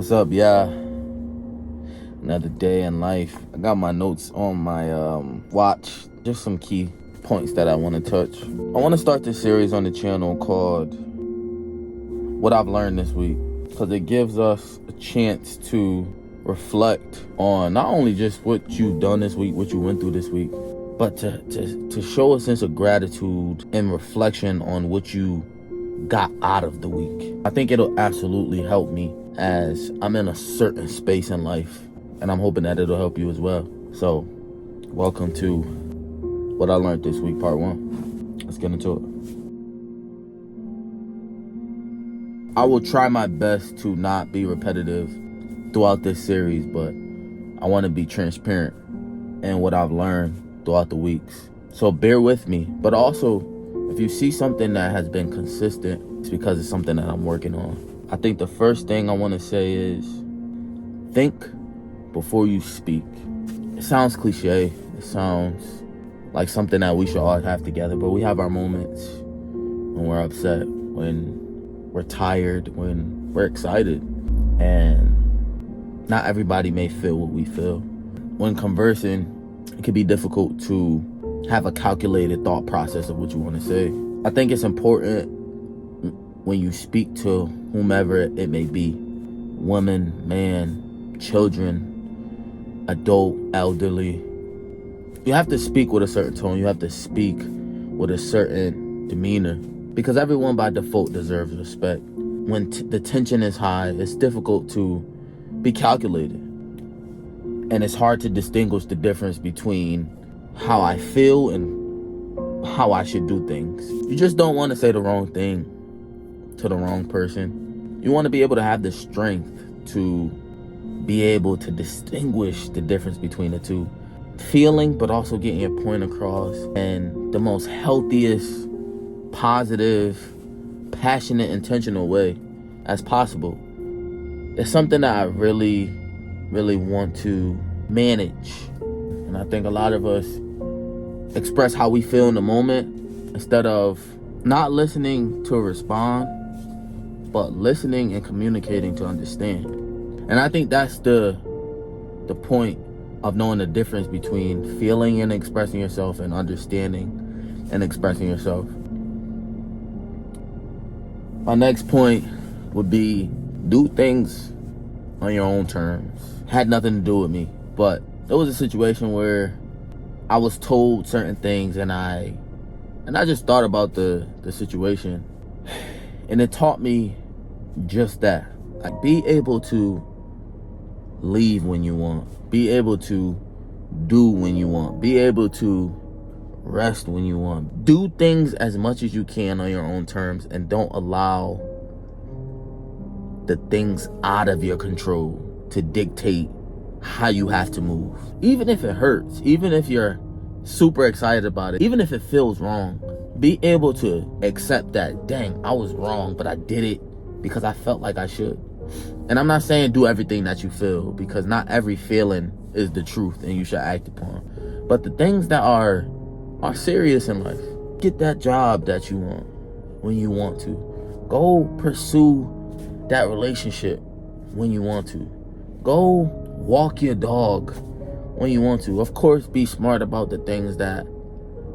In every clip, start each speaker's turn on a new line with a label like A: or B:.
A: What's up, yeah? Another day in life. I got my notes on my watch. Just some key points that I want to touch. I want to start this series on the channel called What I've Learned This Week, because it gives us a chance to reflect on not only just what you've done this week, what you went through this week, but to show a sense of gratitude and reflection on what you got out of the week. I think it'll absolutely help me as I'm in a certain space in life, and I'm hoping that it'll help you as well. So, welcome to What I Learned This Week, part 1. Let's get into it. I will try my best to not be repetitive throughout this series, but I want to be transparent in what I've learned throughout the weeks. So bear with me, but also, if you see something that has been consistent, it's because it's something that I'm working on. I think the first thing I want to say is think before you speak. It sounds cliche. It sounds like something that we should all have together, but we have our moments when we're upset, when we're tired, when we're excited, and not everybody may feel what we feel. When conversing, it can be difficult to have a calculated thought process of what you want to say. I think it's important when you speak to whomever it may be, woman, man, children, adult, elderly, you have to speak with a certain tone. You have to speak with a certain demeanor, because everyone by default deserves respect. When the tension is high, it's difficult to be calculated, and it's hard to distinguish the difference between how I feel and how I should do things. You just don't want to say the wrong thing to the wrong person. You want to be able to have the strength to be able to distinguish the difference between the two. Feeling, but also getting your point across in the most healthiest, positive, passionate, intentional way as possible. It's something that I really want to manage. And I think a lot of us express how we feel in the moment instead of not listening to respond, but listening and communicating to understand. And I think that's the point of knowing the difference between feeling and expressing yourself and understanding and expressing yourself. My next point would be do things on your own terms. Had nothing to do with me, but there was a situation where I was told certain things, and I just thought about the situation, and it taught me just that. Like, be able to leave when you want, be able to do when you want, be able to rest when you want. Do things as much as you can on your own terms, and don't allow the things out of your control to dictate how you have to move. Even if it hurts, even if you're super excited about it, even if it feels wrong, be able to accept that, dang, I was wrong, but I did it because I felt like I should. And I'm not saying do everything that you feel, because not every feeling is the truth and you should act upon. But the things that are serious in life, get that job that you want when you want to. Go pursue that relationship when you want to. Go walk your dog when you want to. Of course, be smart about the things that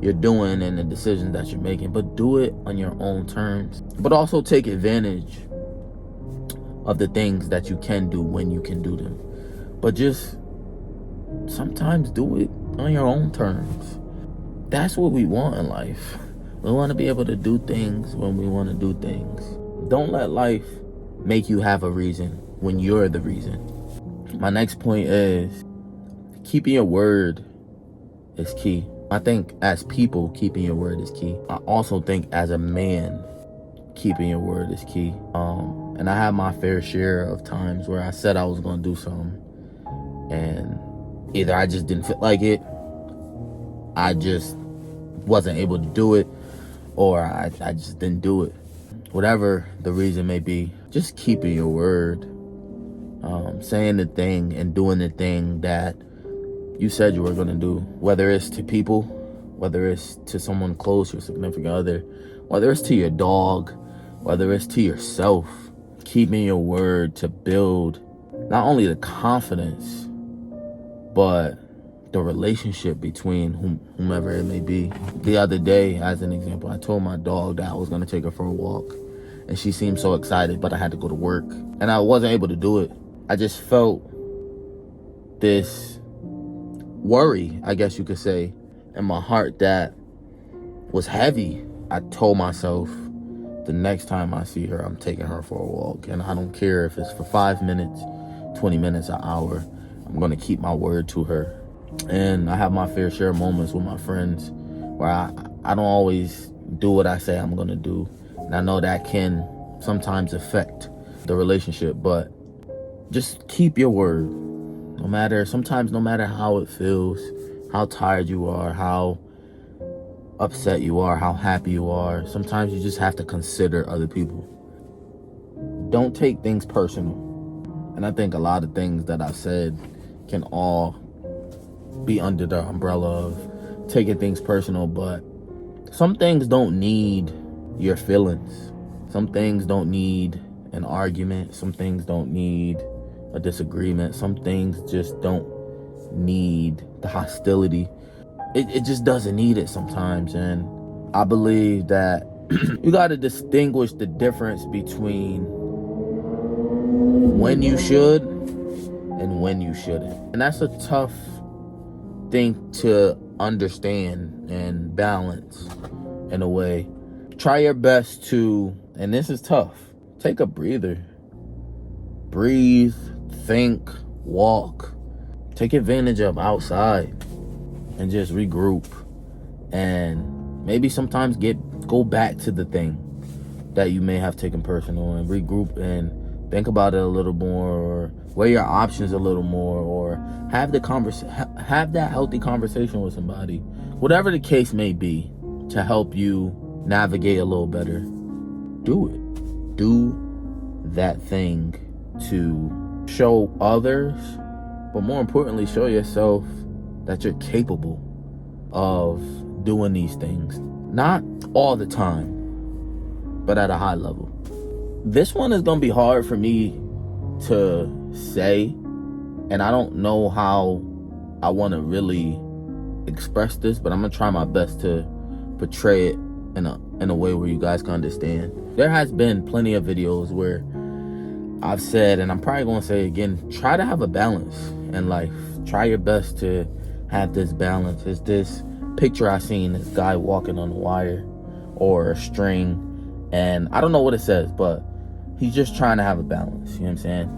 A: you're doing and the decisions that you're making, but do it on your own terms. But also take advantage of the things that you can do when you can do them. But just sometimes do it on your own terms. That's what we want in life. We want to be able to do things when we want to do things. Don't let life make you have a reason when you're the reason. My next point is keeping your word is key. I think as people, keeping your word is key. I also think as a man, keeping your word is key. And I have my fair share of times where I said I was going to do something, and either I just didn't feel like it, I just wasn't able to do it, or I just didn't do it. Whatever the reason may be, just keeping your word, saying the thing and doing the thing that you said you were going to do, whether it's to people, whether it's to someone close, your significant other, whether it's to your dog, whether it's to yourself. Keeping your word to build not only the confidence, but the relationship between whomever it may be. The other day, as an example, I told my dog that I was going to take her for a walk, and she seemed so excited, but I had to go to work, and I wasn't able to do it. I just felt this worry, I guess you could say, in my heart that was heavy. I told myself, the next time I see her, I'm taking her for a walk, and I don't care if it's for 5 minutes, 20 minutes, an hour. I'm going to keep my word to her. And I have my fair share of moments with my friends where I don't always do what I say I'm going to do. And I know that can sometimes affect the relationship, but just keep your word. No matter how it feels, how tired you are, how upset you are, how happy you are, sometimes you just have to consider other people. Don't take things personal. And I think a lot of things that I've said can all be under the umbrella of taking things personal, but some things don't need your feelings. Some things don't need an argument. Some things don't need a disagreement. Some things just don't need the hostility. It just doesn't need it sometimes. And I believe that you got to distinguish the difference between when you should and when you shouldn't. And that's a tough thing to understand and balance in a way. Try your best to, and this is tough, take a breather. Breathe, think, walk. Take advantage of outside and just regroup. And maybe sometimes go back to the thing that you may have taken personal and regroup and think about it a little more, or weigh your options a little more, or have that healthy conversation with somebody. Whatever the case may be, to help you navigate a little better, do it. Do that thing to show others, but more importantly, show yourself that you're capable of doing these things. Not all the time, but at a high level. This one is going to be hard for me to say, and I don't know how I want to really express this, but I'm going to try my best to portray it in a way where you guys can understand. There has been plenty of videos where I've said, and I'm probably going to say again, try to have a balance in life. Try your best to have this balance. It's this picture I seen, this guy walking on a wire or a string, and I don't know what it says, but he's just trying to have a balance. You know what I'm saying?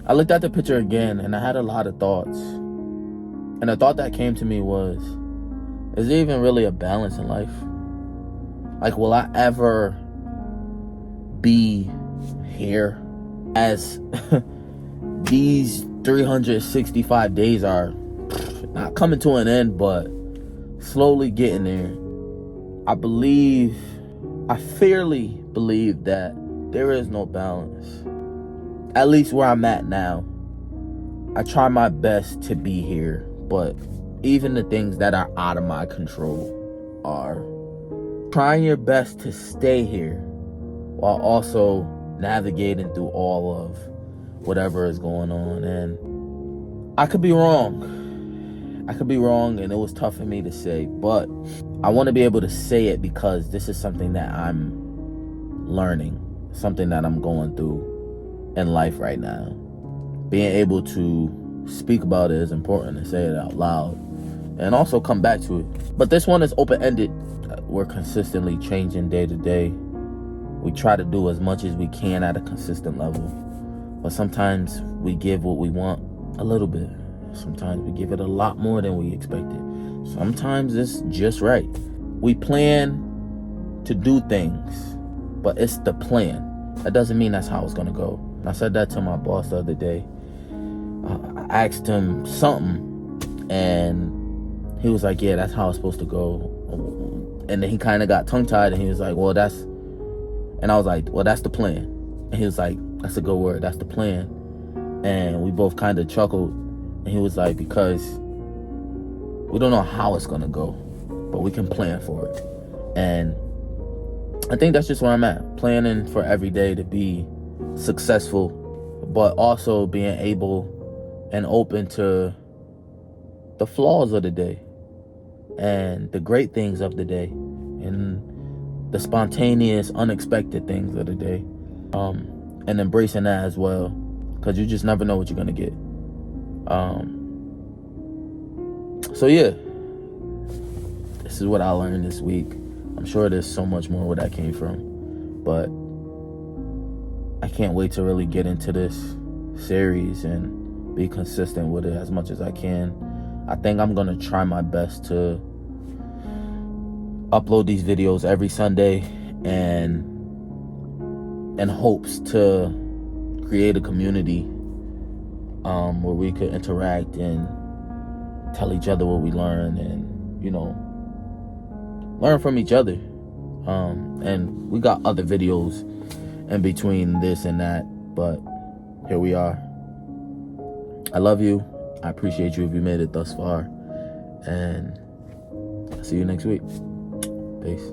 A: I looked at the picture again, and I had a lot of thoughts. And the thought that came to me was, is there even really a balance in life? Like, will I ever be here as these 365 days are not coming to an end, but slowly getting there? I fairly believe that there is no balance. At least where I'm at now. I try my best to be here, but even the things that are out of my control are trying your best to stay here while also navigating through all of whatever is going on. And I could be wrong, and it was tough for me to say, but I want to be able to say it because this is something that I'm learning, something that I'm going through in life right now. Being able to speak about it is important, and say it out loud and also come back to it. But this one is open-ended. We're consistently changing day to day. We try to do as much as we can at a consistent level, but sometimes we give what we want a little bit. Sometimes we give it a lot more than we expected. Sometimes it's just right. We plan to do things, but it's the plan. That doesn't mean that's how it's gonna go. I said that to my boss the other day. I asked him something, and he was like, yeah, that's how it's supposed to go. And then he kind of got tongue-tied, and he was like, and I was like, well, that's the plan. And he was like, that's a good word, that's the plan. And we both kind of chuckled, and he was like, because we don't know how it's gonna go, but we can plan for it. And I think that's just where I'm at, planning for every day to be successful, but also being able and open to the flaws of the day and the great things of the day and the spontaneous, unexpected things of the day, and embracing that as well, because you just never know what you're gonna get. So yeah, this is what I learned this week. I'm sure there's so much more where that came from, but I can't wait to really get into this series and be consistent with it as much as I can. I think I'm gonna try my best to upload these videos every Sunday, and in hopes to create a community where we could interact and tell each other what we learn, and learn from each other. And we got other videos in between this and that, but here we are. I love you. I appreciate you if you made it thus far, and I'll see you next week. Peace.